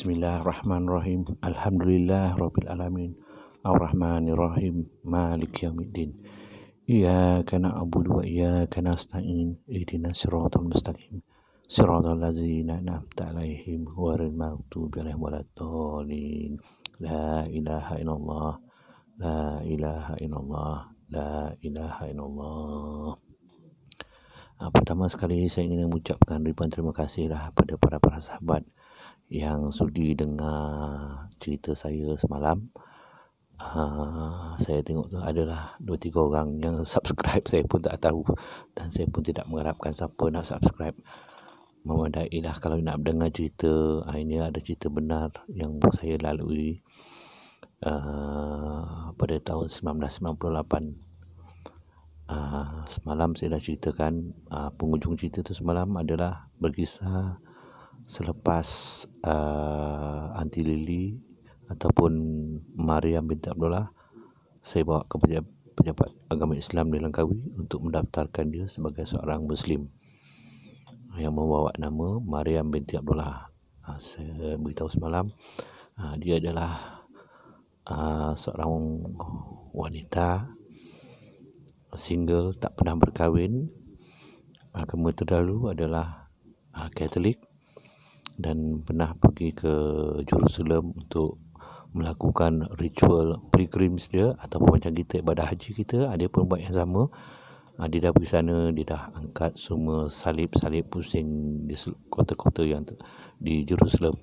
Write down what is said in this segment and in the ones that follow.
Bismillahirrahmanirrahim. Alhamdulillah rabbil alamin. Ar-Rahmanir-Rahim. Maliki yaumiddin. Iyyaka na'budu wa iyyaka nasta'in. Ihdinas siratal mustaqim. Siratal ladzina an'amta 'alaihim ghairil maghdubi 'alaihim waladdallin. La ilaha illallah. La ilaha illallah. La ilaha illallah. Pertama sekali saya ingin mengucapkan ribuan terima kasihlah pada para sahabat yang sudi dengar cerita saya semalam. Saya tengok tu adalah 2-3 orang yang subscribe. Saya pun tak tahu dan saya pun tidak mengharapkan siapa nak subscribe. Memadailah kalau nak dengar cerita. Ini ada cerita benar yang saya lalui pada tahun 1998. Semalam saya dah ceritakan. Penghujung cerita tu semalam adalah berkisah selepas Aunty Lily ataupun Mariam binti Abdullah, saya bawa ke pejabat agama Islam di Langkawi untuk mendaftarkan dia sebagai seorang Muslim yang membawa nama Mariam binti Abdullah. Saya beritahu semalam, dia adalah seorang wanita single, tak pernah berkahwin. Agama terdahulu adalah Katolik dan pernah pergi ke Jerusalem untuk melakukan ritual pilgrims dia, ataupun macam kita ibadah haji kita, dia pun buat yang sama. Dia dah pergi sana, dia dah angkat semua salib-salib pusing di kota-kota yang di Jerusalem.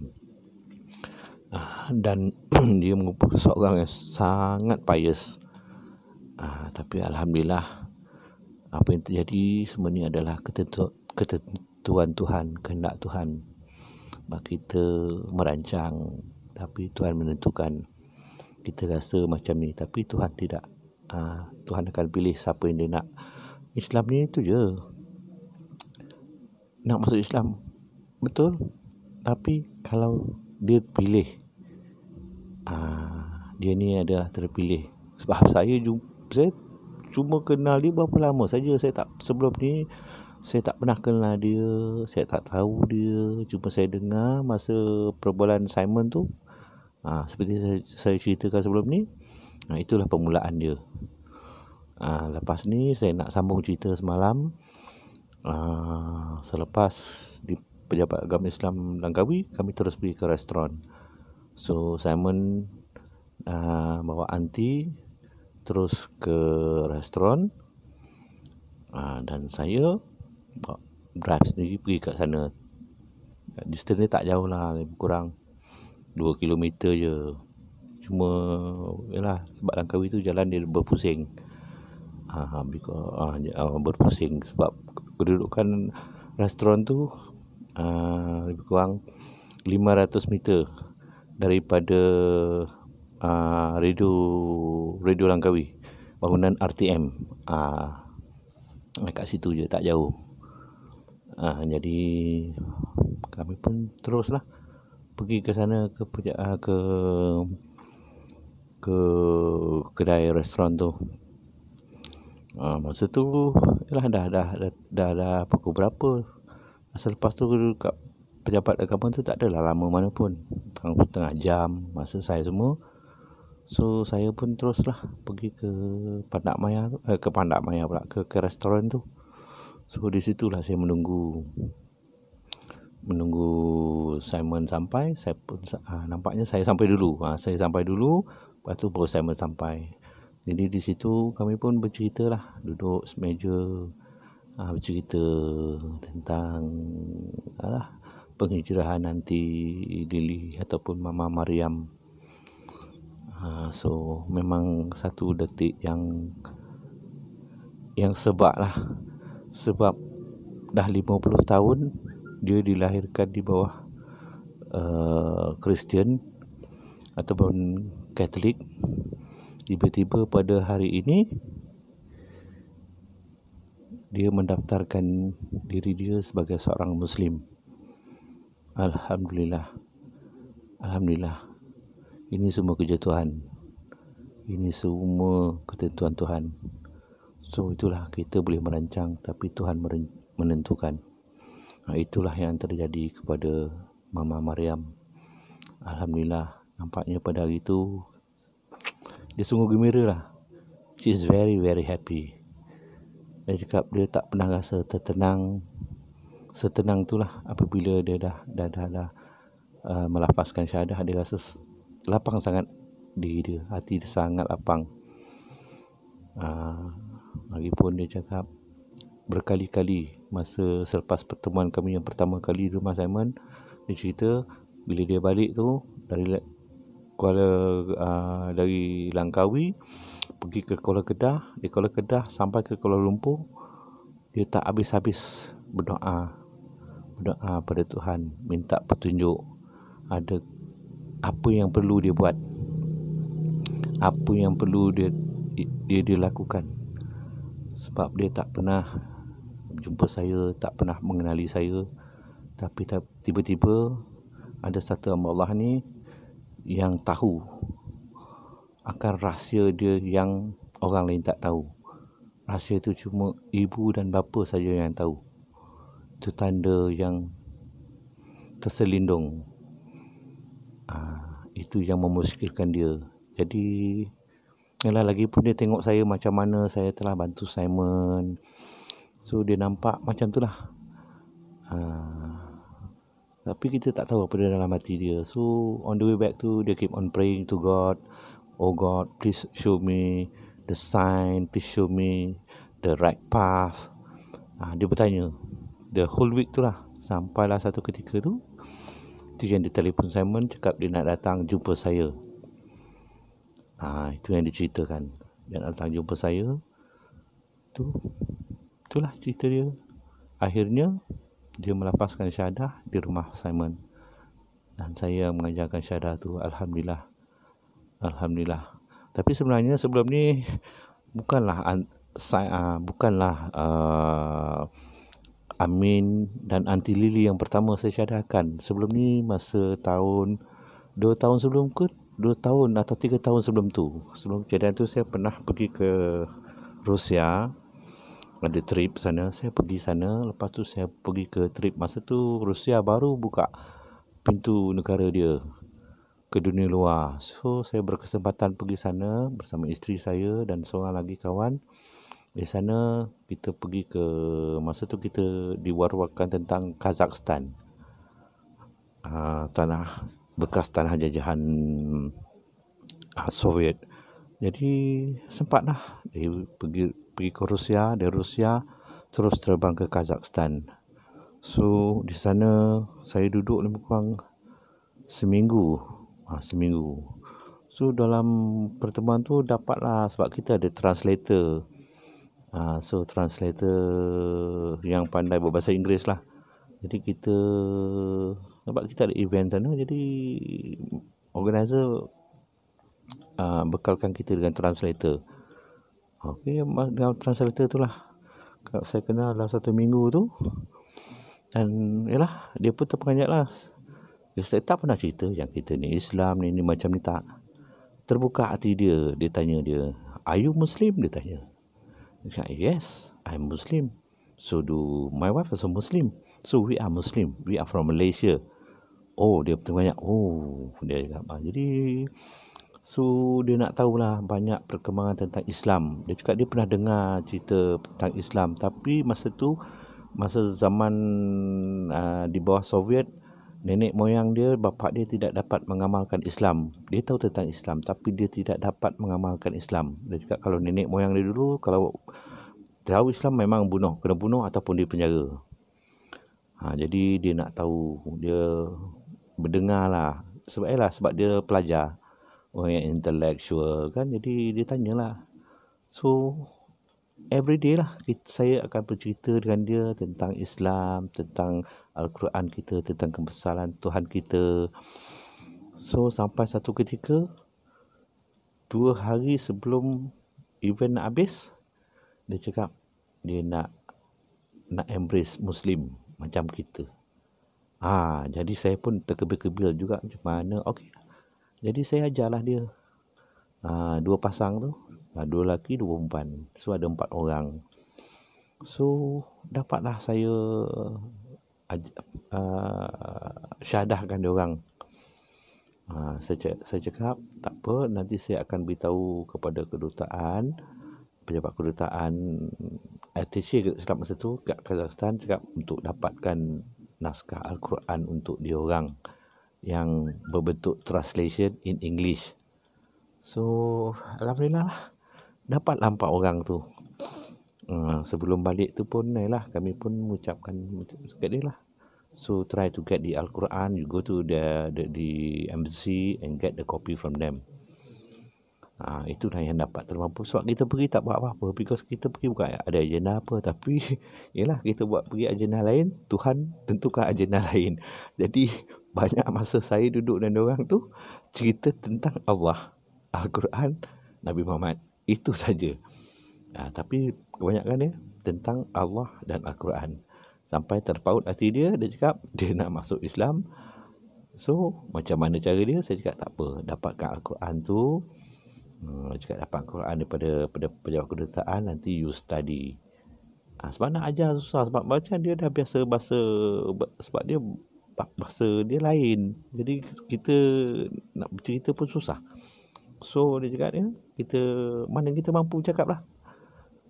Dan dia merupakan seorang yang sangat pious. Tapi Alhamdulillah, apa yang terjadi semua ni adalah ketentuan Tuhan, kehendak Tuhan. Kita merancang, tapi Tuhan menentukan. Kita rasa macam ni, tapi Tuhan tidak. Tuhan akan pilih siapa yang dia nak. Islam ni itu je, nak masuk Islam, betul. Tapi kalau dia pilih, dia ni adalah terpilih. Sebab saya cuma kenal dia berapa lama saja. Sebelum ni saya tak pernah kenal dia, saya tak tahu dia. Cuma saya dengar masa perbualan Simon tu. Seperti saya ceritakan sebelum ni, itulah permulaan dia. Lepas ni saya nak sambung cerita semalam. Selepas di pejabat agama Islam Langkawi, kami terus pergi ke restoran. So Simon bawa aunty terus ke restoran, dan saya drive sendiri pergi kat sana. Distance ni tak jauh lah, lebih kurang 2 km je. Cuma yalah, sebab Langkawi tu jalan dia berpusing. Berpusing sebab kedudukan restoran tu lebih kurang 500 meter daripada radio Langkawi, bangunan RTM. Kat situ je, tak jauh. Jadi kami pun teruslah pergi ke sana, ke kedai restoran tu. Masa tu yalah dah pukul berapa. Selepas tu kat pejabat agama tu tak adalah lama mana pun, setengah jam masa saya semua. So saya pun teruslah pergi ke Pandak Maya ke restoran tu. So di situlah saya menunggu Simon sampai. Saya pun nampaknya saya sampai dulu. Saya sampai dulu, lepas tu baru Simon sampai. Jadi di situ kami pun bercerita lah, duduk semeja, bercerita tentang penghijrahan nanti Lily ataupun Mama Mariam. So memang satu detik yang sebab lah. Sebab dah 50 tahun dia dilahirkan di bawah Kristian ataupun Katolik. Tiba-tiba pada hari ini dia mendaftarkan diri dia sebagai seorang Muslim. Alhamdulillah. Ini semua kerja Tuhan. Ini semua ketentuan Tuhan. So itulah, kita boleh merancang, tapi Tuhan menentukan. Itulah yang terjadi kepada Mama Mariam. Alhamdulillah, nampaknya pada hari itu dia sungguh gembira lah. She is very very happy. Dia cakap dia tak pernah rasa setenang itulah apabila dia dah melafazkan syahadah. Dia rasa lapang sangat diri dia, hati dia sangat lapang. Lagipun dia cakap berkali-kali masa selepas pertemuan kami yang pertama kali di rumah Simon, dia cerita bila dia balik tu dari Langkawi pergi ke Kuala Kedah, di Kuala Kedah sampai ke Kuala Lumpur, dia tak habis-habis berdoa pada Tuhan, minta petunjuk ada apa yang perlu dia buat, apa yang perlu dia lakukan. Sebab dia tak pernah jumpa saya, tak pernah mengenali saya, tapi tiba-tiba ada satu hamba Allah ni yang tahu akan rahsia dia yang orang lain tak tahu. Rahsia itu cuma ibu dan bapa saja yang tahu. Itu tanda yang terselindung. Itu yang memuskilkan dia. Jadi lagi pun dia tengok saya macam mana saya telah bantu Simon. So dia nampak macam tu lah. Tapi kita tak tahu apa dalam hati dia. So on the way back tu, dia keep on praying to God. Oh God, please show me the sign, please show me the right path. Dia bertanya the whole week tu lah. Sampailah satu ketika tu, itu yang dia telefon Simon, cakap dia nak datang jumpa saya. Itu yang diceritakan. Dia nak datang jumpa saya. Itulah cerita dia. Akhirnya dia melapaskan syahadah di rumah Simon, dan saya mengajarkan syahadah tu. Alhamdulillah. Tapi sebenarnya sebelum ni bukanlah Amin dan Aunty Lily yang pertama saya syadahkan. Sebelum ni masa 2 tahun sebelum ke 2 tahun atau 3 tahun sebelum tu, sebelum kejadian tu, saya pernah pergi ke Rusia. Ada trip sana, saya pergi sana. Lepas tu saya pergi ke trip, masa tu Rusia baru buka pintu negara dia ke dunia luar. So saya berkesempatan pergi sana bersama isteri saya dan seorang lagi kawan. Di sana kita pergi ke, masa tu kita diwar-warkan tentang Kazakhstan, bekas tanah jajahan Soviet. Jadi sempatlah pergi ke Rusia, dari Rusia terus terbang ke Kazakhstan. So di sana saya duduk lebih kurang seminggu. So dalam pertemuan tu dapatlah, sebab kita ada translator. So translator yang pandai berbahasa Inggeris lah. Jadi kita ada event sana, jadi organizer bekalkan kita dengan translator. Dengan translator tu lah saya kenal dalam 1 minggu tu. Dan dia pun terperanjat lah. Saya tak pernah cerita yang kita ni Islam ni macam ni, tak. Terbuka hati dia. Dia tanya dia, are you Muslim? Dia tanya. Dia cakap, yes, I'm Muslim. So do my wife also Muslim. So we are Muslim. We are from Malaysia. Oh, dia terperanjat. Oh, dia cakap. Jadi so dia nak tahulah banyak perkembangan tentang Islam. Dia cakap dia pernah dengar cerita tentang Islam, tapi masa zaman di bawah Soviet, nenek moyang dia, bapa dia tidak dapat mengamalkan Islam. Dia tahu tentang Islam, tapi dia tidak dapat mengamalkan Islam. Dia cakap kalau nenek moyang dia dulu, kalau tahu Islam memang kena bunuh ataupun dipenjara. Jadi dia nak tahu, dia berdengar lah. Sebab dia pelajar, orang yang intellectual kan. Jadi dia tanyalah. So everyday lah saya akan bercerita dengan dia tentang Islam, tentang Al-Quran kita, tentang kebesaran Tuhan kita. So sampai satu ketika 2 hari sebelum event nak habis, dia cakap dia nak embrace Muslim macam kita. Jadi saya pun terkebil-kebil juga macam mana. Okey. Jadi saya ajarlah dia 2 pasang tu, 2 lelaki 2 perempuan. So ada 4 orang. So dapatlah saya syadahkan dia orang. Saya cakap tak apa, nanti saya akan beritahu kepada kedutaan, pejabat kedutaan attaché selamat masa tu kat Kazakhstan, cakap untuk dapatkan naskah Al-Quran untuk dia orang yang berbentuk translation in English. So alhamdulillah lah, dapatlah 4 orang tu. Sebelum balik tu pun kami pun mengucapkan kat dia lah. So try to get the Al-Quran, you go to the embassy and get the copy from them. Itulah yang dapat termampu. Sebab kita pergi tak buat apa-apa, because kita pergi bukan ada agenda apa, tapi ialah kita buat pergi agenda lain, Tuhan tentukan agenda lain. Jadi banyak masa saya duduk dan orang tu cerita tentang Allah, Al-Quran, Nabi Muhammad. Itu saja. Tapi kebanyakan dia tentang Allah dan Al-Quran. Sampai terpaut hati dia cakap dia nak masuk Islam. So macam mana cara dia? Saya cakap tak apa, dapatkan Al-Quran tu. Cakap dapat Al-Quran daripada pejabat kedutaan, nanti you study. Sebab nak ajar susah, sebab macam dia dah biasa bahasa, sebab dia bahasa dia lain. Jadi kita nak bercerita pun susah. So dia cakap kita mana kita mampu cakap lah.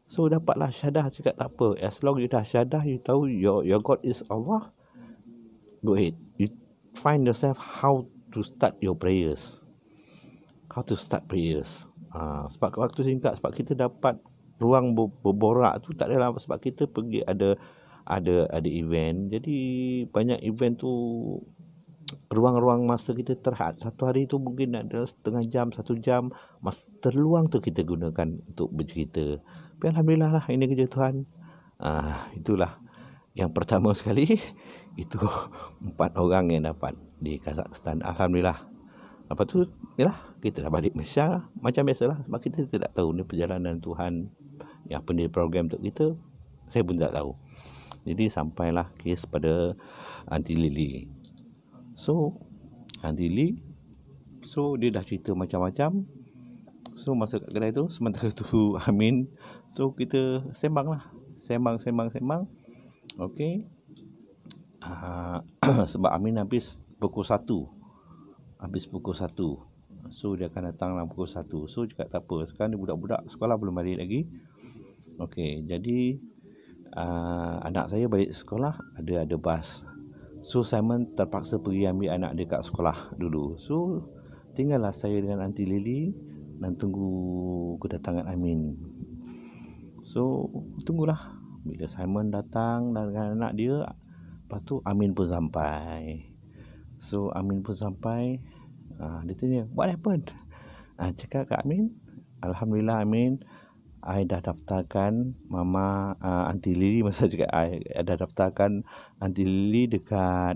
So dapatlah syahadah. Cakap tak apa, as long you dah syahadah, you tahu your God is Allah, go ahead. You find yourself how to start your prayers. Sebab waktu singkat, sebab kita dapat ruang berborak tu tak adalah sebab kita pergi ada event. Jadi banyak event tu ruang-ruang masa kita terhad. Satu hari tu mungkin ada setengah jam, 1 jam, masa terluang tu kita gunakan untuk bercerita. Tapi alhamdulillah lah, ini kerja Tuhan. Itulah yang pertama sekali. Itu 4 orang yang dapat di Kazakhstan. Alhamdulillah. Lepas tu kita dah balik Malaysia macam biasalah, sebab kita tidak tahu ni perjalanan Tuhan yang pendiri program untuk kita. Saya pun tak tahu. Jadi sampailah kes pada Aunty Lily. So Aunty Lily, so dia dah cerita macam-macam. So masa kat kedai tu, sementara tu Amin, so kita sembang. Okay. Sebab Amin habis pukul 1. So dia akan datang dalam pukul 1. So cakap tak apa, sekarang ni budak-budak sekolah belum balik lagi. Okey, jadi anak saya balik sekolah, ada bas. So Simon terpaksa pergi ambil anak dia kat sekolah dulu. So tinggallah saya dengan Aunty Lily dan tunggu kedatangan Amin. So tunggulah bila Simon datang dengan anak dia. Lepas tu Amin pun sampai. Dia tanya, what happened? Cakap kat Amin, alhamdulillah Amin, I dah daftarkan Mama Aunty Lily. Masa cakap I dah daftarkan Aunty Lily dekat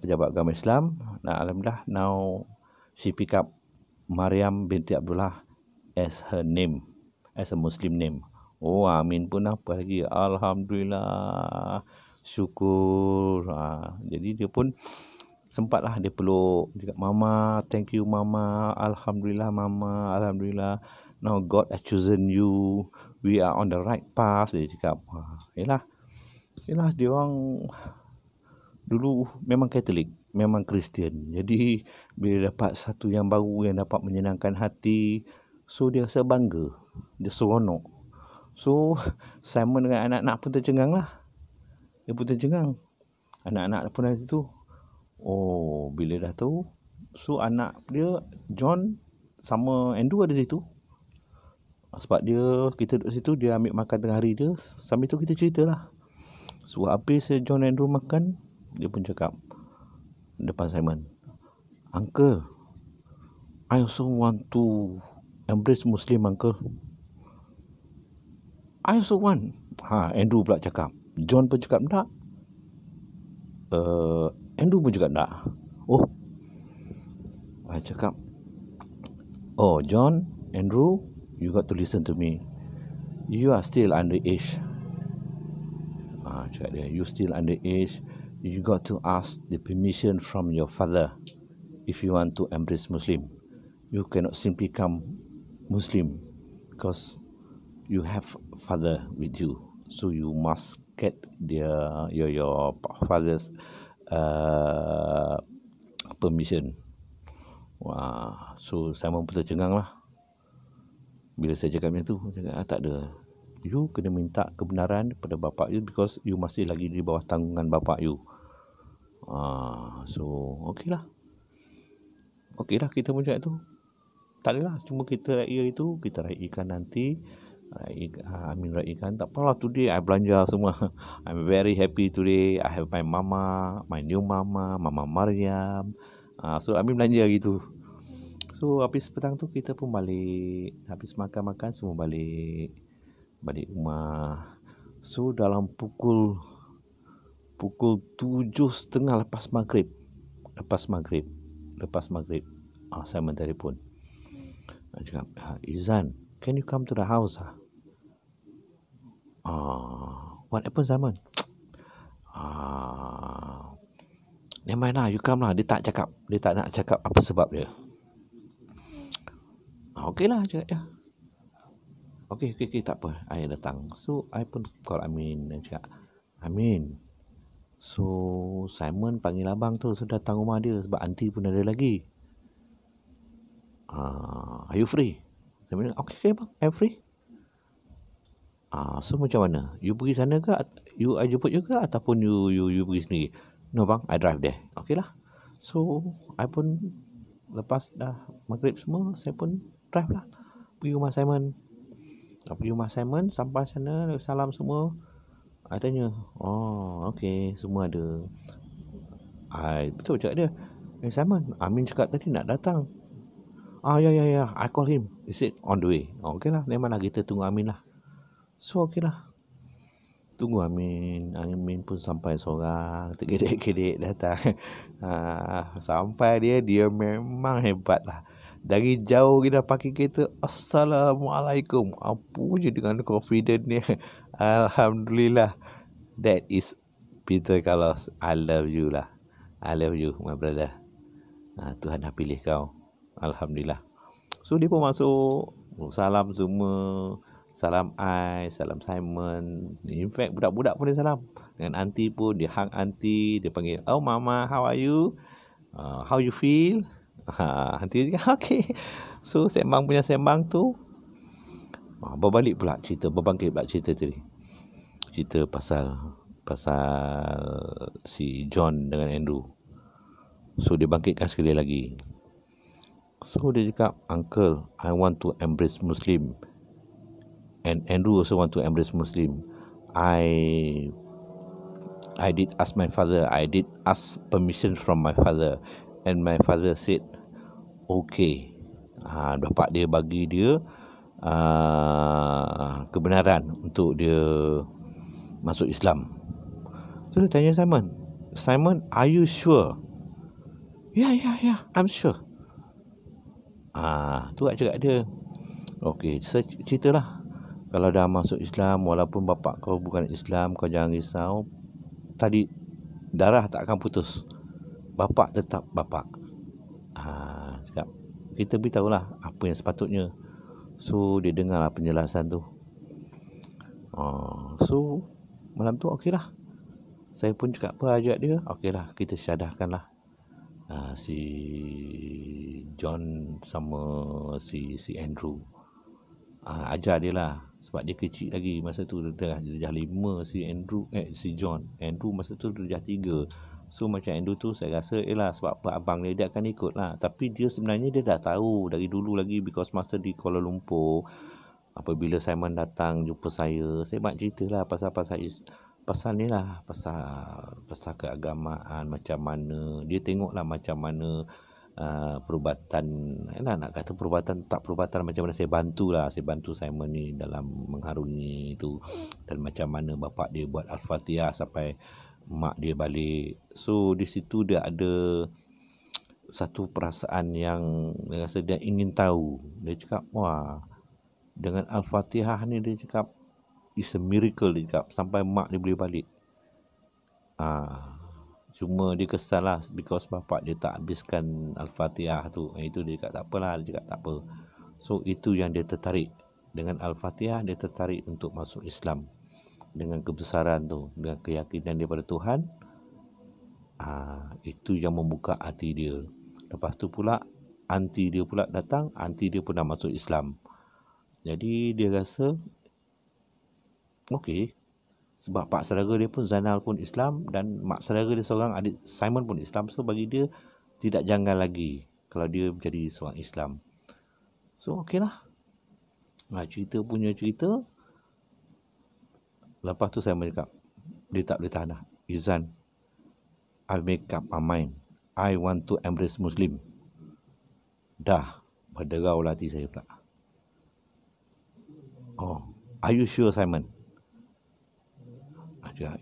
Pejabat Agama Islam. Alhamdulillah, now she pick up Maryam binti Abdullah as her name, as a Muslim name. Amin pun apa lagi, alhamdulillah, syukur. Jadi dia pun sempatlah dia peluk, dia cakap, Mama, thank you Mama, alhamdulillah Mama, alhamdulillah, now God has chosen you, we are on the right path. Dia cakap, yelah dia orang dulu memang Katolik, memang Kristian. Jadi bila dapat satu yang baru yang dapat menyenangkan hati, so dia rasa bangga, dia seronok. So Simon dengan anak-anak pun tercengang lah. Dia pun tercengang. Anak-anak pun dari situ. Bila dah tahu, so anak dia John sama Andrew ada situ. Sebab kita duduk situ, dia ambil makan tengah hari dia. Sambil tu kita ceritalah. So habis John Andrew makan, dia pun cakap depan Simon, Uncle, I also want to embrace Muslim, Uncle. I also want. Andrew pula cakap. John pun cakap tak. Andrew pun cakap tak. I cakap, John, Andrew, you got to listen to me. You are still underage. Cakap dia, you still underage. You got to ask the permission from your father if you want to embrace Muslim. You cannot simply come Muslim because you have father with you. So you must get your father's permission. Wah, so Simon pun tercengang lah. Bila saya cakap macam tu, cakap, tak ada. You kena minta kebenaran kepada bapa you because you masih lagi di bawah tanggungan bapa you. So, okey lah, kita pun cakap tu. Tak adalah, cuma kita raya itu, kita raikan nanti. Raikan. Tak apalah, today I belanja semua. I'm very happy today. I have my mama, my new mama, Mama Mariam. So, Amin belanja gitu. So, habis petang tu kita pun balik. Habis makan-makan, semua balik rumah. So, dalam pukul 7:30 lepas maghrib, Simon telefon. Dia cakap, Izan, can you come to the house? What happened, Simon? Never mind lah, you come lah. Dia tak nak cakap apa sebab dia. Okey lah, cakap dia. Okey, tak apa. I datang. So, I pun call Amin. Dia cakap, Amin, so Simon panggil abang tu, so datang rumah dia sebab aunty pun ada lagi. Are you free? Saya bilang, okay bang, I'm free. So macam mana? You pergi sana ke? You jemput you ke? Ataupun you pergi sendiri? No bang, I drive there. Okay lah. So, I pun lepas dah maghrib semua, saya pun drive lah. Pergi rumah Simon. Sampai sana, salam semua. I tanya, okay, semua ada. Betul cakap dia. Simon, Amin cakap tadi nak datang. Ya, I call him. He said on the way. Okay lah, memang lah, kita tunggu Amin lah. So, okay lah. Tunggu Amin. Amin pun sampai seorang. Tergedek-gedek datang. Sampai dia memang hebat lah. Dari jauh kita pakai kereta, Assalamualaikum. Apa je dengan confident dia. Alhamdulillah. That is Peter Carlos. I love you lah. I love you, my brother. Tuhan dah pilih kau. Alhamdulillah. So, dia pun masuk. Salam semua. Salam I, salam Simon. In fact, budak-budak pun dia salam. Dengan aunty pun, dia hug aunty. Dia panggil, oh mama, how are you? How you feel? Aunty cakap, okay. So, sembang tu. Berbangkit pula cerita tadi. Cerita pasal si John dengan Andrew. So, dia bangkitkan sekali lagi. So, dia cakap, Uncle, I want to embrace Muslim. And Andrew also want to embrace Muslim. I did ask my father. I did ask permission from my father. And my father said, okay. Bapak dia bagi dia kebenaran untuk dia masuk Islam. So, saya tanya Simon, are you sure? Yeah, I'm sure. Tu cakap dia. Okay, saya ceritalah. Kalau dah masuk Islam, walaupun bapak kau bukan Islam, kau jangan risau. Tadi darah tak akan putus. Bapak tetap bapak. Cakap, kita beritahulah apa yang sepatutnya. So, dia dengarlah penjelasan tu. So, malam tu okeylah. Saya pun cakap apa ajak dia. Okeylah, kita syadahkanlah si John sama si Andrew. Ajar dia lah. Sebab dia kecil lagi. Masa tu darjah 5 si John. Andrew masa tu darjah 3. So macam Andrew tu saya rasa sebab apa abang dia akan ikut lah. Tapi dia sebenarnya dia dah tahu dari dulu lagi. Because masa di Kuala Lumpur, apabila Simon datang jumpa saya banyak cerita lah pasal ni lah. Pasal keagamaan macam mana. Dia tengok lah macam mana perubatan, nak kata perubatan macam mana saya bantu Simon ni dalam mengharungi itu, dan macam mana bapak dia buat Al-Fatihah sampai mak dia balik. So di situ dia ada satu perasaan yang dia rasa dia ingin tahu. Dia cakap, wah, dengan Al-Fatihah ni, dia cakap it's a miracle, dia cakap, sampai mak dia boleh balik. Cuma dia kesal lah because bapak dia tak habiskan Al-Fatihah tu. Itu dia cakap tak apalah. Dia cakap tak apa. So itu yang dia tertarik. Dengan Al-Fatihah dia tertarik untuk masuk Islam. Dengan kebesaran tu, dengan keyakinan daripada Tuhan. Itu yang membuka hati dia. Lepas tu pula anti dia pula datang, anti dia pun dah masuk Islam. Jadi dia rasa okey, sebab pak saudara dia pun Zainal pun Islam dan mak saudara dia seorang adik Simon pun Islam. So bagi dia tidak janggal lagi kalau dia menjadi seorang Islam. So okeylah. Cerita punya cerita. Lepas tu saya cakap, dia tak boleh tahan dah. Izan, I'll make up my mind. I want to embrace Muslim. Dah, berderau hati saya pula. Oh, are you sure, Simon?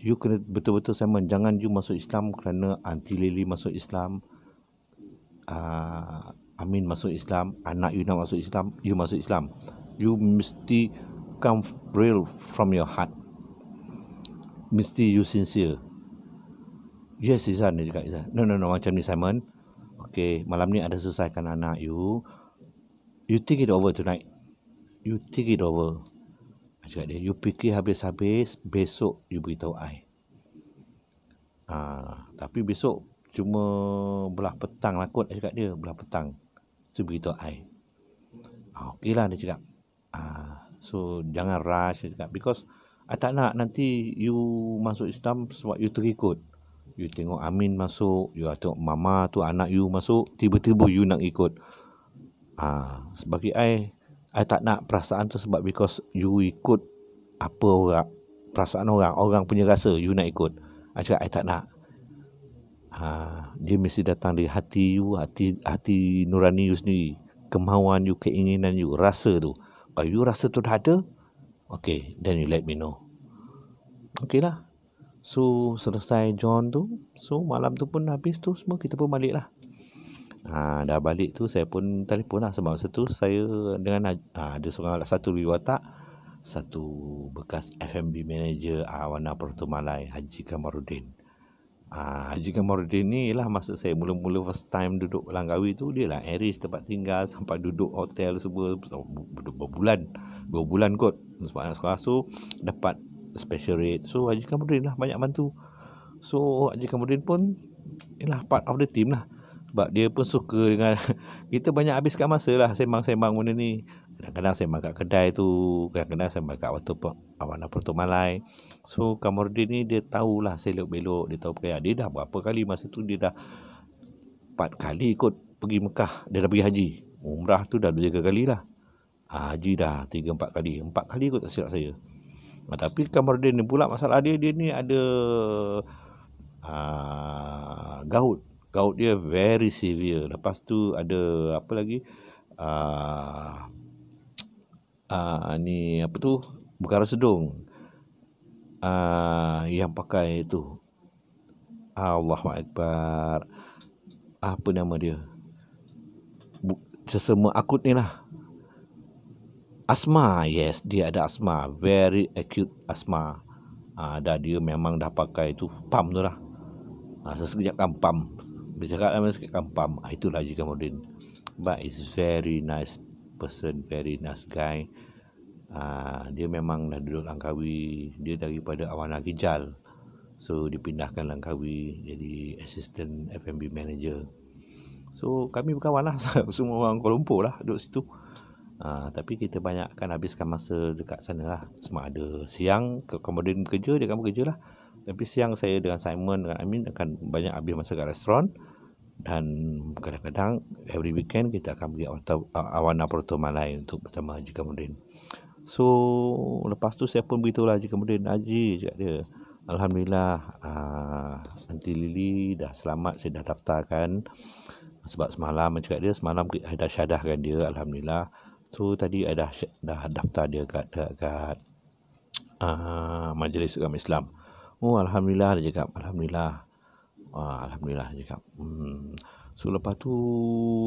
You kena betul-betul, Simon. Jangan you masuk Islam kerana Aunty Lily masuk Islam, Amin masuk Islam, anak you nak masuk Islam, you masuk Islam. You mesti come real from your heart. Mesti you sincere. Yes, Izan, dia cakap Izan. No, macam ni, Simon. Okay, malam ni ada selesaikan anak you. You think it over tonight. You think it over. Cakap dia, you fikir habis-habis, besok you beritahu I. Tapi besok cuma belah petang lah kot, cakap dia. Belah petang. So, beritahu I. Okay lah, dia cakap. So, jangan rush, dia cakap. Because I tak nak nanti you masuk Islam sebab you terikut. You tengok Amin masuk, you tengok mama tu anak you masuk, tiba-tiba you nak ikut. Sebagai I tak nak perasaan tu sebab because you ikut apa orang, perasaan orang punya rasa you nak ikut. I cakap I tak nak. Dia mesti datang dari hati you, hati nurani you sendiri, kemahuan you, keinginan you, rasa tu. Kalau you rasa tu dah ada, okay, then you let me know. Okay lah. So selesai John tu, so malam tu pun habis tu semua, kita pun balik lah. Dah balik tu saya pun telefon lah. Sebab masa tu saya dengan ada seorang satu lebih watak, satu bekas F&B manager Awana Porto Malai, Haji Kamarudin. Haji Kamarudin ni lah masa saya mula-mula first time duduk Langkawi tu, dia lah arrange tempat tinggal sampai duduk hotel semua berbulan, 2 bulan kot. Sebab anak sekolah tu dapat special rate. So Haji Kamarudin lah banyak bantu. So Haji Kamarudin pun ialah part of the team lah. Sebab dia pun suka dengan kita banyak habiskan masa lah sembang-sembang benda ni. Kadang-kadang sembang kat kedai tu, kadang-kadang sembang kat Awana Porto Malai. So Kamarudin ni dia tahulah selok-belok, dia tahu perkara. Dia dah berapa kali masa tu, dia dah 4 kali ikut pergi Mekah. Dia dah pergi haji. Umrah tu dah 2-3 kali lah. Haji dah 3-4 kali. 4 kali ikut tak silap saya. Tapi Kamarudin ni pula masalah dia ni ada gout. Gout dia very severe. Lepas tu ada apa lagi? Ni apa tu? Berkara sedung. Yang pakai tu. Allahu Akbar. Apa nama dia? Sesama akut ni lah. Asma, yes, dia ada asma, very acute asma. Dah dia memang dah pakai tu pump tu lah. Sekejap kan pump. Dia cakap lama sikit kan pump. Itulah Haji Kamarudin. But is very nice person, very nice guy. Dia memang dah duduk Langkawi. Dia daripada Awana Gijal. So dipindahkan Langkawi jadi assistant F&B manager. So kami berkawan lah. Semua orang Kuala Lumpur lah duduk situ. Tapi kita banyakkan habiskan masa dekat sana lah. Semua ada siang Kamarudin bekerja, dia akan bekerja lah. Tapi siang saya dengan Simon, dengan Amin akan banyak habis masa kat restoran. Dan kadang-kadang every weekend kita akan pergi Awana Porto Malai untuk bersama Haji Kamarudin. So lepas tu saya pun beritahu lah Haji Kamarudin, Haji, cakap dia, Alhamdulillah Aunty Lily dah selamat, saya dah daftarkan. Sebab semalam cakap dia, semalam saya dah syadahkan dia, Alhamdulillah. So tadi I dah daftar dia kat Majlis Agama Islam. Oh Alhamdulillah, dia cakap. Alhamdulillah. Alhamdulillah, dia cakap. So lepas tu,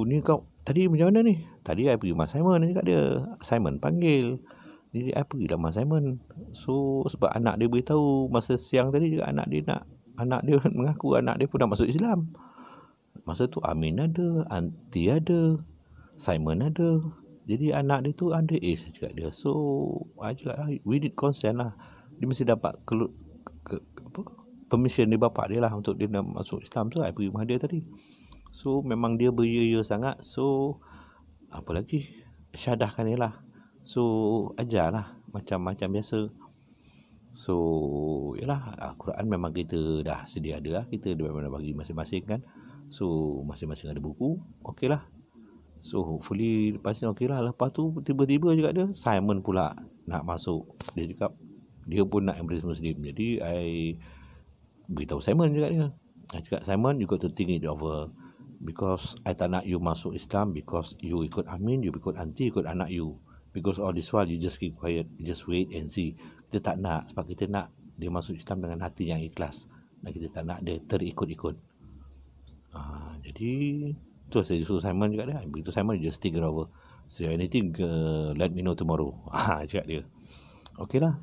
ni kau tadi macam mana ni? Tadi I pergi Mas Simon, dia cakap dia. Simon panggil. Jadi I pergi lah Mas Simon. So sebab anak dia beritahu masa siang tadi juga, anak dia mengaku anak dia pun dah masuk Islam. Masa tu Amin ada, Aunty ada, Simon ada. Jadi anak dia tu under age, cakap dia. So I cakap lah, we need consent lah. Dia mesti dapat permission dia bapak dia lah untuk dia nak masuk Islam tu. I pergi rumah dia tadi. So memang dia beria sangat. So apa lagi, syadahkan dia lah. So ajarlah macam biasa. So yalah, Al-Quran memang kita dah sedia ada lah. Kita memang dah bagi masing-masing kan. So masing-masing ada buku, okey lah. So hopefully lepas ni okey lah. Lepas tu tiba-tiba juga dia Simon pula nak masuk. Dia cakap dia pun nak embrace Muslim. Jadi I beritahu Simon juga dia. I cakap, Simon, you got to think it over. Because I tak nak you masuk Islam because you ikut Amin, you ikut aunty, ikut anak you. Because all this while you just keep quiet, you just wait and see. Kita tak nak, sebab kita nak dia masuk Islam dengan hati yang ikhlas. Dan kita tak nak dia terikut-ikut. Jadi tu saya suruh Simon juga dia. Begitu Simon, just think it over. So anything, let me know tomorrow. Cakap dia. Okey lah.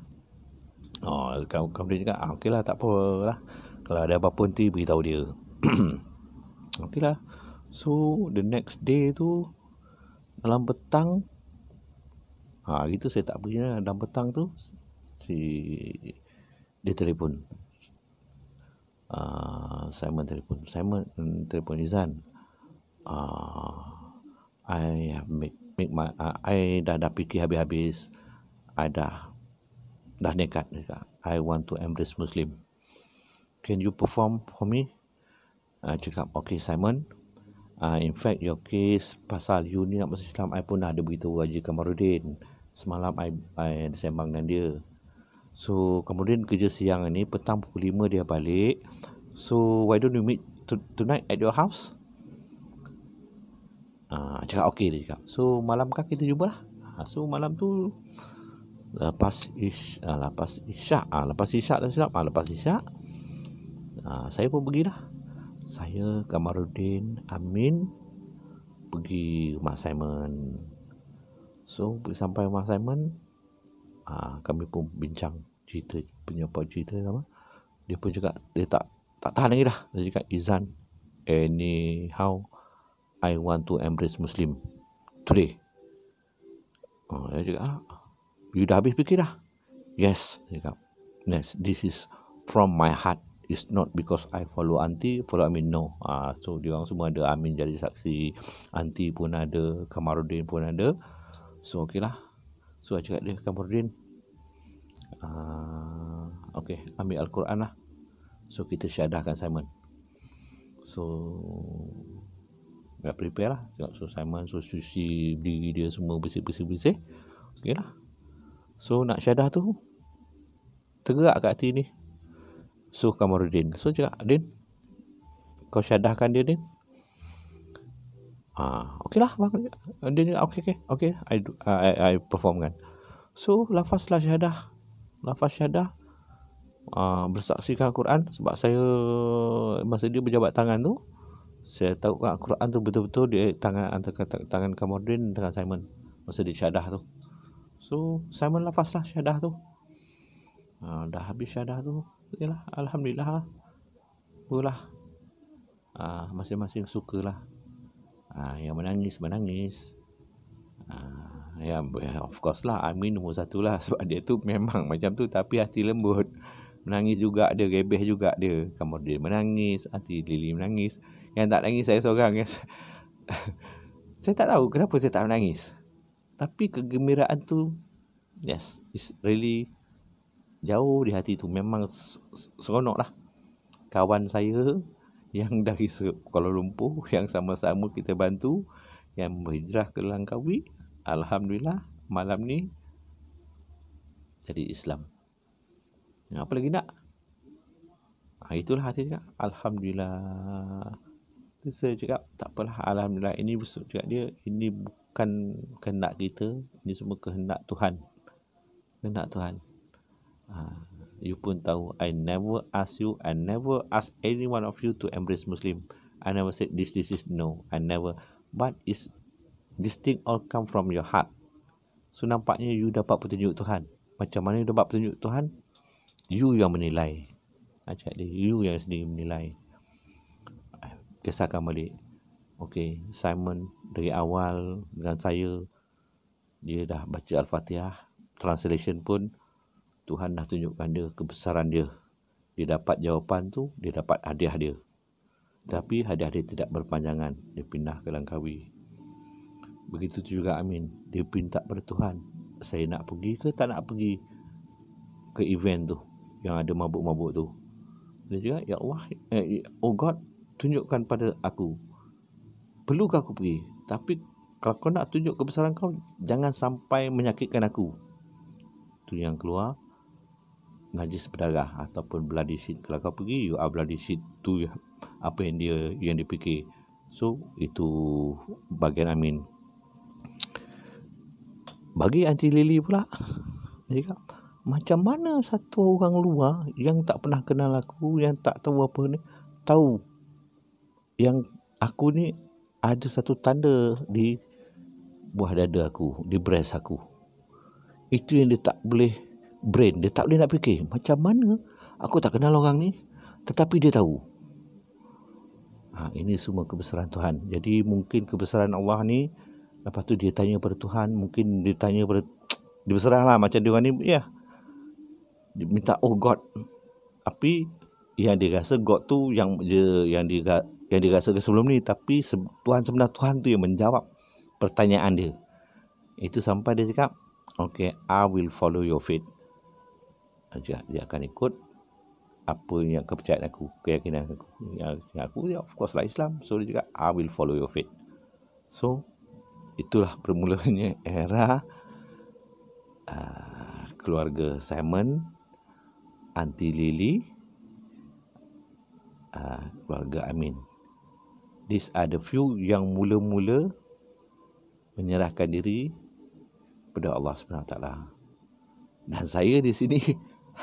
Kemudian cakap, okey lah, tak apa lah. Kalau ada apa-apa nanti beritahu dia. Okey lah. So the next day tu, dalam petang, gitu saya tak pergi lah. Dalam petang tu dia telefon. Simon telefon Izan. I have make my I dah fikir habis-habis. I dah nekat. I want to embrace Muslim. Can you perform for me? Cakap, okay Simon. In fact your case pasal you ni nak masuk Islam, I pun dah ada beritahu Haji Kamaruddin. Semalam I sembang dengan dia. So kemudian kerja siang ni, petang pukul 5 dia balik. So why don't you meet tonight at your house? Cakap okey dia cakap. So malam kah kita jumpa lah. So malam tu lepas isyak saya pun pergilah. Saya, Kamaruddin, Amin pergi rumah Simon. So sampai rumah Simon, kami pun bincang cerita sama. Dia pun cakap dia tak tahan lagi dah. Dia cakap, Izan, anyhow I want to embrace Muslim today. Dia cakap, you dah habis fikir dah? Yes, dia cakap. Yes, this is from my heart. It's not because I follow aunty, follow Amin. No. So dia orang semua ada. Amin jadi saksi, aunty pun ada, Kamaruddin pun ada. So okey lah. So I cakap dia, Kamaruddin, okay, ambil Al-Quran lah. So kita syadahkan Simon. So nak prepare lah. So Simon suci diri dia semua bersih-bersih. Okay lah. So nak syadah tu tergerak kat hati ni. So Kamaruddin, so cakap, Din, kau syadahkan dia, Din. Okay lah bang. Dia cakap, okay, I perform kan. So lafaz syadah, bersaksikan Al-Quran. Sebab saya masa dia berjabat tangan tu, saya tahu Al-Quran tu betul-betul di tangan Kamaruddin, tangan Simon masa dia syadah tu. So Simon lafaz lah syadah tu. Dah habis syadah tu, yalah, alhamdulillah lah. Itulah, masing-masing sukalah. Yang menangis. Of course lah, Amin nombor satu lah. Sebab dia tu memang macam tu, tapi hati lembut. Menangis juga dia, rebeh juga dia. Kamaruddin menangis, Aunty Lily menangis. Yang tak nangis saya seorang. Saya tak tahu kenapa saya tak menangis. Tapi kegembiraan tu, yes, it's really jauh di hati tu. Memang seronok lah. Kawan saya yang dari Kuala Lumpur, yang sama-sama kita bantu, yang berhijrah ke Langkawi, alhamdulillah malam ni jadi Islam. Apa lagi nak? Itulah hati cakap, alhamdulillah. Tu saya cakap, tak apalah, alhamdulillah. Ini cakap dia, ini bukan kehendak kita, ini semua kehendak Tuhan. Kehendak Tuhan. You pun tahu, I never ask you, I never ask any one of you to embrace Muslim. I never said this is no. I never. But this thing all come from your heart. So nampaknya you dapat petunjuk Tuhan. Macam mana you dapat petunjuk Tuhan? You yang menilai. Cakap dia, you yang sendiri menilai. Kisahkan balik. Okay, Simon dari awal dengan saya, dia dah baca Al-Fatihah. Translation pun Tuhan dah tunjukkan dia kebesaran dia. Dia dapat jawapan tu, dia dapat hadiah dia. Tapi hadiah dia tidak berpanjangan, dia pindah ke Langkawi. Begitu juga Amin, dia minta pada Tuhan, saya nak pergi ke tak nak pergi ke event tu yang ada mabuk-mabuk tu. Dia cakap, ya Allah, oh God, tunjukkan pada aku, perlukah aku pergi? Tapi kalau kau nak tunjuk kebesaran kau, jangan sampai menyakitkan aku. Tu yang keluar najis berdarah ataupun bloody shit. Kalau kau pergi, you are bloody shit. Tu apa yang dia fikir. So itu bagian Amin. Bagi Aunty Lily pula, dia cakap, macam mana satu orang luar yang tak pernah kenal aku, yang tak tahu apa ni, tahu yang aku ni ada satu tanda di buah dada aku, di breast aku. Itu yang dia tak boleh brain, dia tak boleh nak fikir. Macam mana aku tak kenal orang ni, tetapi dia tahu. Ini semua kebesaran Tuhan. Jadi mungkin kebesaran Allah ni, lepas tu dia tanya pada Tuhan, mungkin dia tanya pada, dia berserah lah macam dia orang ni, ya, dia minta, oh God. Tapi yang dia rasa God tu yang dia rasa sebelum ni, tapi Tuhan sebenarnya, Tuhan tu yang menjawab pertanyaan dia. Itu sampai dia cakap, okay, I will follow your faith. Dia akan ikut apa yang kepercayaan aku, keyakinan aku. Yang aku, of course lah Islam. So dia cakap, I will follow your faith. So itulah permulaannya era keluarga Simon, Aunty Lily, keluarga Amin. These are the few yang mula-mula menyerahkan diri pada Allah SWT. Dan saya di sini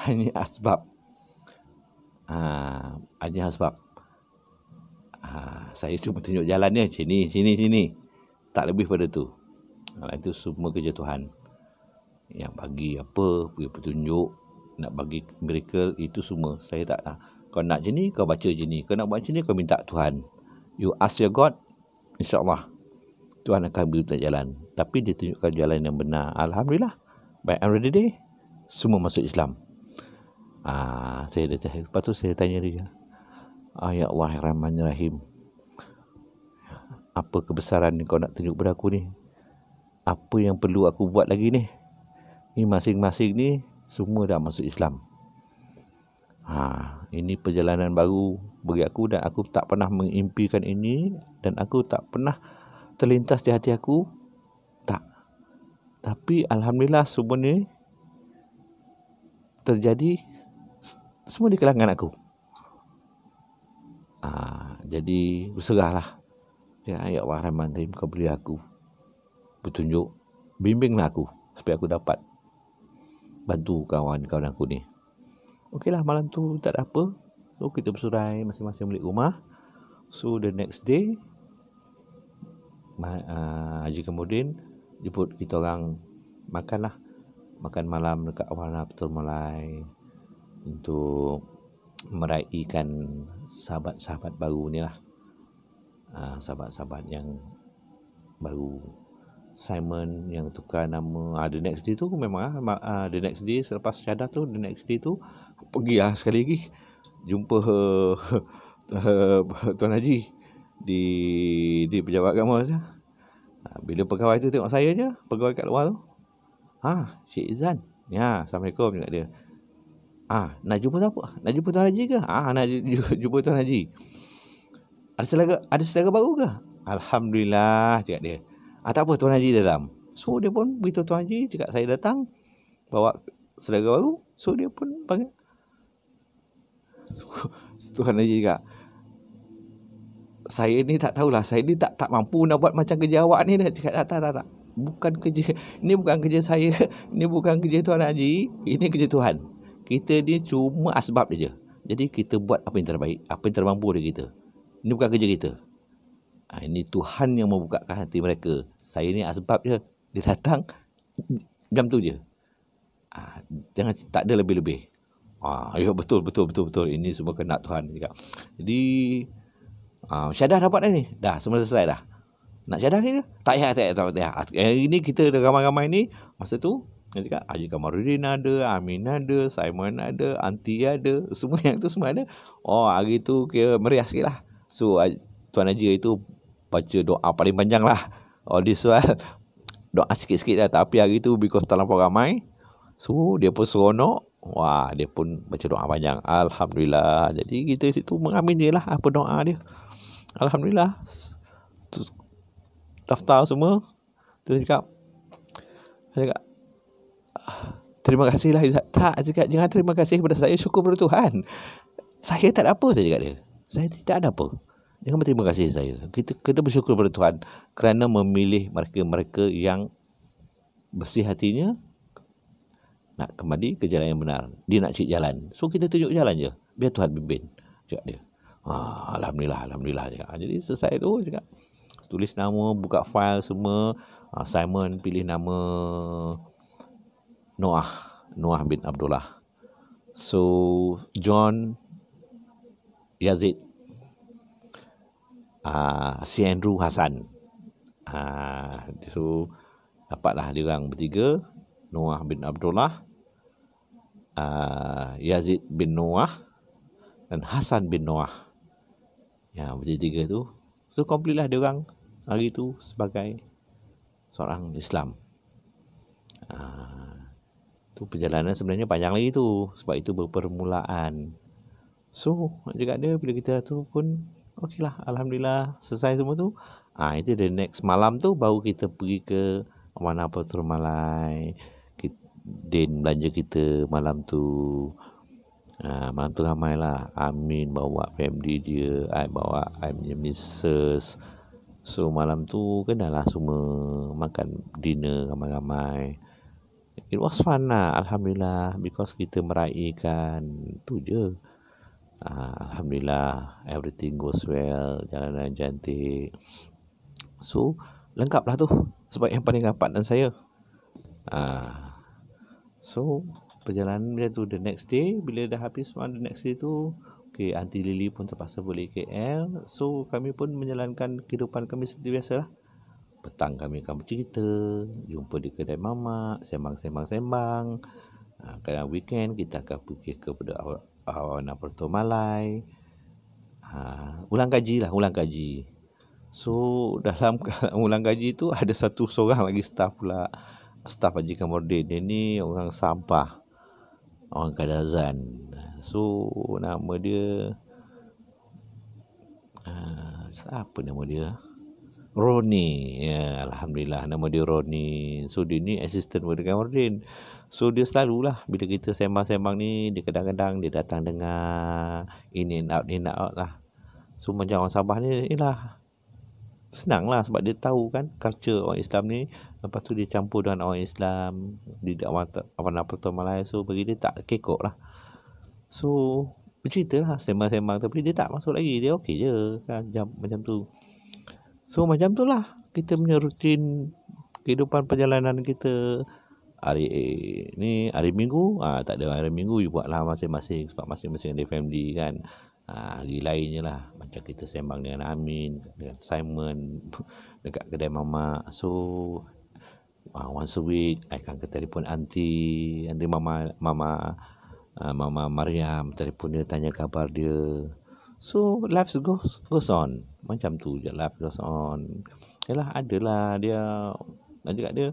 hanya asbab. Hanya asbab. Saya cuma tunjuk jalannya, sini. Tak lebih pada tu. Itu semua kerja Tuhan. Yang bagi apa, bagi petunjuk, nak bagi miracle, itu semua saya tak. Kau nak je ni, kau baca je ni. Kau nak buat macam ni, kau minta Tuhan. You ask your God, insyaAllah Tuhan akan beri jalan. Tapi dia tunjukkan jalan yang benar. Alhamdulillah, by end of the day, semua masuk Islam. Lepas tu saya tanya dia, ya Allah Rahman-Rahim, apa kebesaran ni kau nak tunjuk pada aku ni? Apa yang perlu aku buat lagi ni? Ni masing-masing ni semua dah masuk Islam. Ini perjalanan baru bagi aku, dan aku tak pernah mengimpikan ini, dan aku tak pernah terlintas di hati aku. Tak. Tapi Alhamdulillah semua ni terjadi semua di kalangan aku. Jadi berserahlah. Ya Allah Rahman Rahim, kau beri aku petunjuk, bimbinglah aku supaya aku dapat bantu kawan-kawan aku ni. Okeylah, malam tu tak ada apa. So kita bersurai masing-masing balik rumah. So the next day, Haji Kamudin jemput kita orang makan malam dekat Awana Petul Malai untuk meraihkan sahabat-sahabat baru ni lah. Sahabat-sahabat yang baru. Simon yang tukar nama. The next day tu memang the next day selepas syahadah tu, the next day tu pergi sekali lagi jumpa Tuan Haji di pejabat agama saja. Bila pegawai tu tengok saya je, pegawai kat luar tu, Cik Izan, ya, Assalamualaikum juga dia. Nak jumpa siapa? Nak jumpa Tuan Haji ke? Nak jumpa Tuan Haji. Ada saudara baru ke? Alhamdulillah, cakap dia. Tak apa, Tuan Haji dalam. So dia pun beritahu Tuan Haji, cakap saya datang bawa saudara baru. So dia pun panggil. So Tuan Haji cakap, saya ni tak tahulah, saya ni tak mampu nak buat macam kerja awak ni. Dia cakap, tak. Bukan kerja, ni bukan kerja saya, ni bukan kerja Tuan Haji, ini kerja Tuhan. Kita ni cuma asbab je. Jadi kita buat apa yang terbaik, apa yang termampu dari kita. Ini bukan kerja kita. Ini Tuhan yang membukakan hati mereka. Saya ni asbab je. Dia datang jam tu je. Jangan, tak ada lebih-lebih. Ya betul. Ini semua kena Tuhan. Jadi syahadah dapat dah ni. Dah, semua selesai dah. Nak syahadah kita? Tak payah. Ini kita ramai-ramai ni. Masa tu Dia cakap Haji Kamarudin ada, Amin ada, Simon ada, Aunty ada, semua yang tu semua ada. Oh, hari tu kira meriah sikit lah. So Tuan Haji itu baca doa paling panjang lah. Oh, this one doa sikit-sikit lah. Tapi hari tu because terlampau ramai, so dia pun seronok. Wah, dia pun baca doa panjang. Alhamdulillah. Jadi kita situ mengamin je lah apa doa dia. Alhamdulillah. Tu, daftar semua. Tu dia cakap, terima kasih lah Izzat. Tak, cakap jangan terima kasih kepada saya, syukur kepada Tuhan. Saya tak ada apa, saya cakap dia. Saya tidak ada apa. Jangan berterima kasih saya. Kita bersyukur kepada Tuhan kerana memilih mereka-mereka yang bersih hatinya nak kembali ke jalan yang benar. Dia nak cari jalan. So kita tunjuk jalan je. Biar Tuhan bimbing. Cakap dia. Alhamdulillah. Cakap. Jadi selesai tu cakap, tulis nama, buka file semua. Simon pilih nama Noah bin Abdullah. So John Yazid, si Andrew Hassan. So dapatlah dia orang bertiga, Noah bin Abdullah, Yazid bin Noah dan Hassan bin Noah. Ya, bertiga tu. So complete lah dia orang hari tu sebagai seorang Islam. Tu perjalanan sebenarnya panjang lagi tu, sebab itu berpermulaan. So juga dia bila kita tu pun okey lah, alhamdulillah selesai semua tu. Itu the next malam tu baru kita pergi ke Amanah Petrol Malai. Din belanja kita malam tu. Malam tu ramai lah. Amin bawa family dia, I bawa I punya missus. So malam tu kenalah semua, makan dinner ramai-ramai. It was fun lah, alhamdulillah, because kita meraihkan tu je. Alhamdulillah, everything goes well, jalanan cantik. So lengkap lah tu, sebab yang paling rapat dan saya. So perjalanan dia tu the next day, bila dah habis one the next day tu, okay, Aunty Lily pun terpaksa balik KL. So kami pun menjalankan kehidupan kami seperti biasa lah. Petang kami akan bercerita, jumpa di kedai mamak, sembang. Kadang weekend kita akan pergi kepada Amanah Petrol Malai. Ulang kaji. So dalam ulang kaji tu ada seorang lagi staff pula. Staff Haji Kamarudin. Dia ni orang sampah, orang Kadazan. So nama dia siapa nama dia? Roni. Ya, alhamdulillah nama dia Roni. So dia ni assistant Haji Kamarudin. So dia selalulah bila kita sembang-sembang ni, dia kadang-kadang dia datang dengar in and out lah. So macam orang Sabah ni ialah senang lah sebab dia tahu kan culture orang Islam ni. Lepas tu dia campur dengan orang Islam di Amanah Petrol Malai. So bagi dia tak kekok lah. So bercerita lah, sembang-sembang. Tapi dia tak masuk lagi, dia okey je kan, macam tu. So macam tu lah kita punya rutin kehidupan perjalanan kita. Hari Minggu, tak ada hari Minggu, you buatlah masing-masing sebab masing-masing ada family kan. Hari lainnya lah, macam kita sembang dengan Amin, dengan Simon dekat kedai mamak. So once a week I akan ke telefon Aunty Mama Mariam, telefon dia tanya khabar dia. So life goes on. Macam tu je, life goes on. Yalah, adalah dia cakap dia,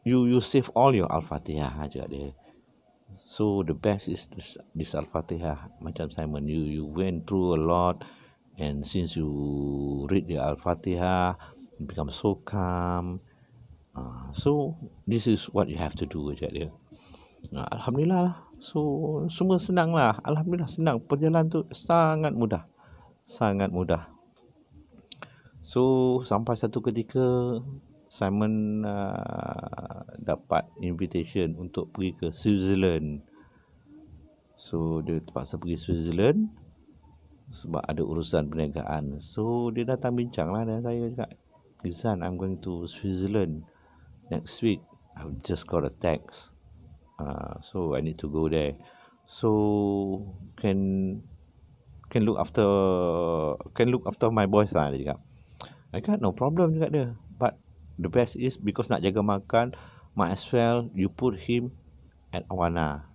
you save all your Al-Fatihah, cakap dia. So the best is this Al-Fatihah. Macam Simon, you went through a lot, and since you read the Al-Fatihah, you become so calm. So this is what you have to do, cakap dia. Alhamdulillah. So semua senang lah. Alhamdulillah senang. Perjalanan tu sangat mudah. So sampai satu ketika Simon dapat invitation untuk pergi ke Switzerland. So dia terpaksa pergi Switzerland sebab ada urusan perniagaan. So dia datang bincang lah dengan saya, cakap, Izan, I'm going to Switzerland next week. I've just got a text. So I need to go there. So can look after my boys lah, dia cakap. I got no problem, cakap dia. But the best is because nak jaga makan might as well you put him at Awana.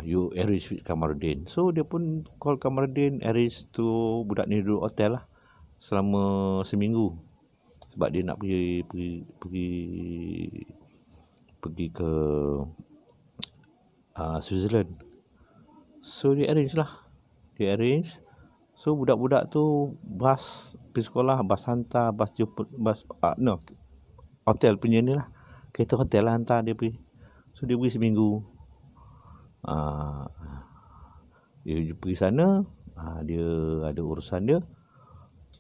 You arrange with Kamarudin. So dia pun call Kamarudin, arrange tu budak ni duduk hotel lah selama seminggu. Sebab dia nak pergi ke Switzerland. So dia arrange lah. So budak-budak tu bas pergi sekolah, bas hantar, bas jemput, hotel punya ni lah. Kereta hotel lah hantar dia pergi. So dia pergi seminggu. Dia pergi sana, dia ada urusan dia.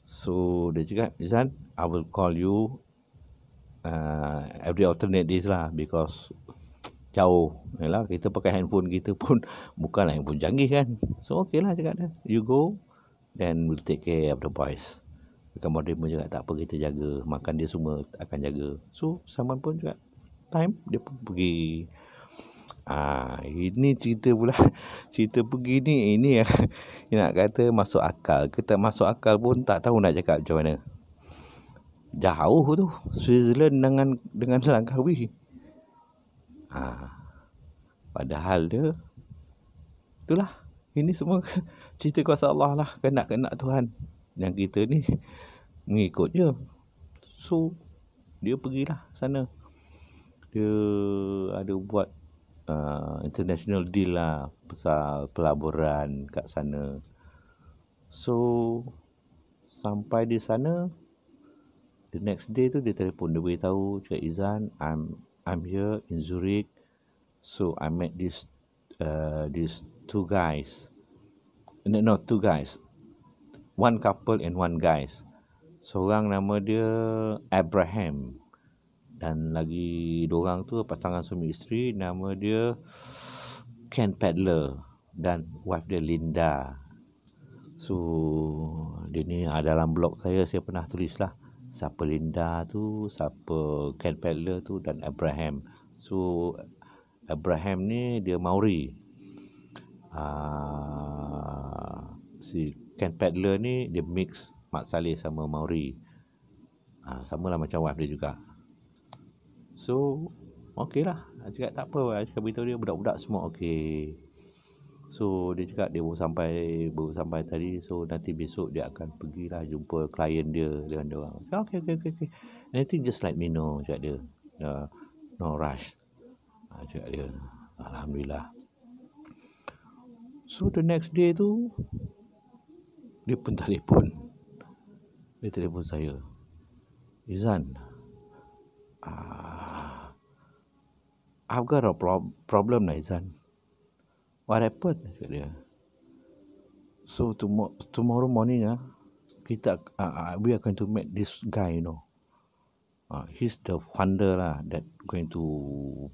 So dia cakap, Izan, I will call you every alternate days lah, because jauh. Yalah, kita pakai handphone kita pun bukanlah handphone canggih kan. So okay lah cakap dia, you go, then we'll take care of the boys. Kemudian pun cakap, tak apa, kita jaga, makan dia semua akan jaga. So Saman pun cakap, time dia pun pergi. Ini cerita pula. Cerita pergi ni, ini yang nak kata masuk akal ke tak masuk akal pun tak tahu nak cakap macam mana. Jauh tu Switzerland dengan Langkawi. Padahal dia, itulah, ini semua cerita kuasa Allah lah, kenak-kenak Tuhan. Yang kita ni mengikut je. So dia pergilah sana. Dia ada buat international deal lah pasal pelaburan kat sana. So sampai di sana, the next day tu dia telefon, dia beritahu, cakap, Izan, I'm here in Zurich. So I met these two guys. No, two guys. One couple and one guys. Seorang nama dia Abraham, dan lagi dua orang tu pasangan suami isteri, nama dia Ken Pedler dan wife dia Linda. So dia ni dalam blog saya pernah tulis lah siapa Linda tu, siapa Ken Pedler tu, dan Abraham. So Abraham ni dia Maori. Si Ken Pedler ni dia mix Mat Saleh sama Maori. Sama lah macam wife dia juga. So okey lah. Cakap tak apa. Cakap beritahu dia budak-budak semua okey. So dia cakap dia baru sampai tadi. So nanti besok dia akan pergilah jumpa klien dia dengan dia orang. Okey. Anything just let me know, cakap dia. No rush. Cakap dia. Alhamdulillah. So the next day tu dia pun telefon. Dia telefon saya. Izan, I've got a problem lah, Izan. What happened? Cakap dia. So tomorrow morning kita we are going to meet this guy, you know. He's the funder lah that going to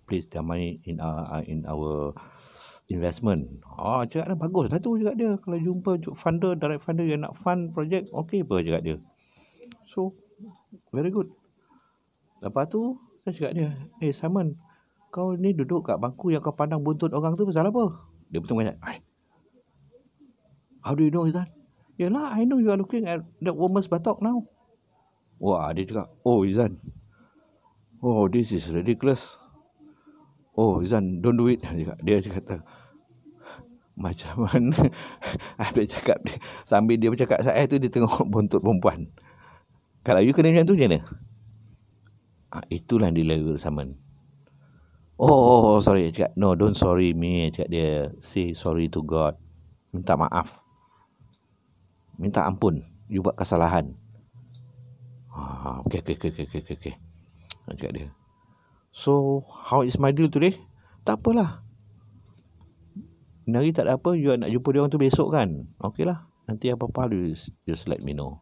place their money in our investment. Cakap dia, bagus lah tu, cakap dia. Kalau jumpa funder, direct funder yang nak fund project, okay apa, cakap dia. So very good. Lepas tu saya cakap dia, Simon, kau ni duduk kat bangku yang kau pandang buntut orang tu pasal apa? Dia betul macam, how do you know, Izan? Yalah, I know you are looking at that woman's buttock now. Wah, dia cakap, Izan, this is ridiculous. Izan, don't do it. Dia cakap, macam mana? Dia cakap, sambil dia bercakap saya tu, dia tengok buntut perempuan. Kalau you kena macam tu, macam mana? Itulah dilema Saman. Sorry. Cakap, no, don't sorry me. Cakap dia, say sorry to God. Minta maaf. Minta ampun. You buat kesalahan. Okay. Cakap dia. So, how is my deal today? Tak apalah. Hari tak ada apa. You nak jumpa dia orang tu besok kan? Okay lah. Nanti apa-apa just let me know.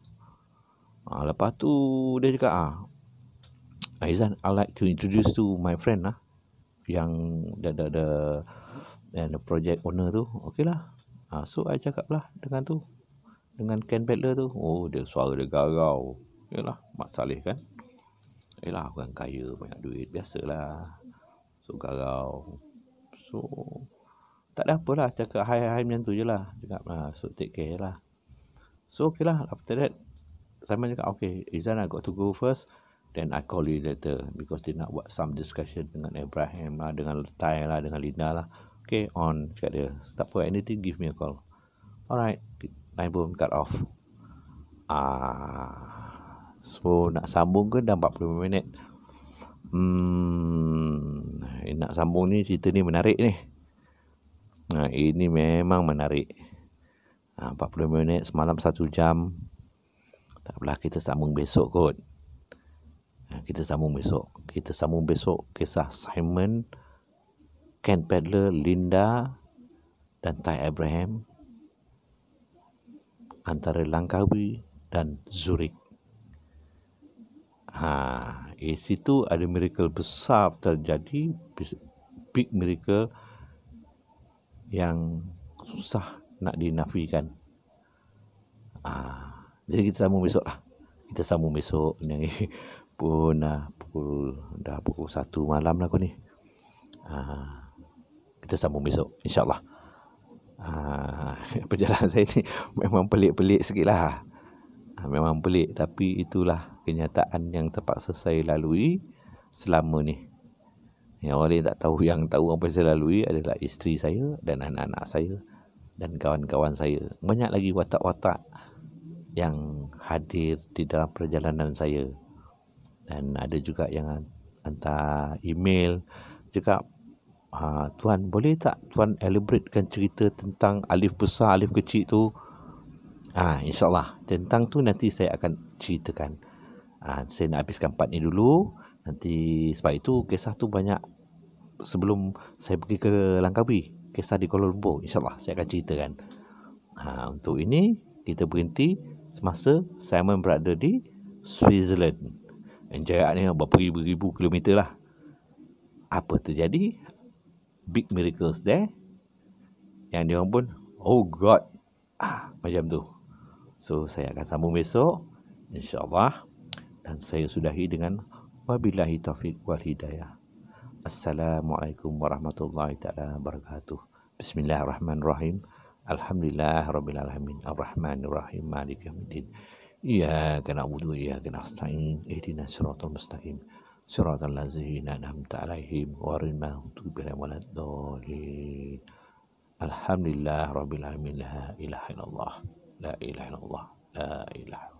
Lepas tu, dia cakap, Izan, I'd like to introduce to my friend lah, yang the project owner tu. Okay lah. So I cakap lah dengan Ken Pedler tu. Dia suara dia garau. Yalah, Mat Saleh kan. Yalah, orang kaya, banyak duit, biasalah. So garau. So tak ada apalah, cakap hai macam tu je lah. Cakap so take care lah. So okay lah. After that, Simon cakap, okay, Izan, I got to go first. Then I call you later because dia nak buat some discussion dengan Abraham lah, dengan Letai lah, dengan Linda lah. Okay, on, cakap dia. Tak apa, anything, give me a call. Alright, line pun cut off. So nak sambung ke dah 40 minit. Nak sambung ni, cerita ni menarik ni. Ini memang menarik. 40 minit, semalam 1 jam. Tak apalah, kita sambung besok kot. Kita sambung besok kisah Simon, Ken Pedler, Linda dan Ty Abraham antara Langkawi dan Zurich. Di situ ada miracle besar terjadi, big miracle yang susah nak dinafikan. Jadi kita sambung besok lah. Ni pun pukul 1 malam lah kau ni. Kita sambung besok, insyaAllah. Perjalanan saya ni memang pelik-pelik sikit lah. Memang pelik, tapi itulah kenyataan yang terpaksa saya lalui selama ni. Yang orang lain tak tahu. Yang tahu apa yang saya lalui adalah isteri saya dan anak-anak saya dan kawan-kawan saya. Banyak lagi watak-watak yang hadir di dalam perjalanan saya. Dan ada juga yang hantar email cakap, Tuan, boleh tak Tuan elaboratekan cerita tentang alif besar, alif kecil tu? InsyaAllah tentang tu nanti saya akan ceritakan. Saya nak habiskan part ni dulu. Nanti sebab itu kisah tu banyak sebelum saya pergi ke Langkawi. Kisah di Kuala Lumpur, insyaAllah saya akan ceritakan. Untuk ini kita berhenti semasa Simon berada di Switzerland. Jaraknya berapa ribu kilometer lah. Apa terjadi? Big miracles there. Yang dia orang pun, oh God, macam tu. So saya akan sambung besok, insyaAllah. Dan saya sudahi dengan wabillahi taufiq wal hidayah. Assalamualaikum warahmatullahi ta'ala wabarakatuh. Bismillahirrahmanirrahim. Alhamdulillah Rabbil Alamin. Ar-Rahmanirrahim. Maliki yaumiddin. Iyyaka na'budu wa iyyaka nasta'in. Ihdinas siratal mustaqim. Siratal ladzina an'amta 'alaihim ghairil maghdubi 'alaihim waladdallin. Alhamdulillah Rabbil Alamin. La ilaha illallah. La ilaha illallah. La ilaha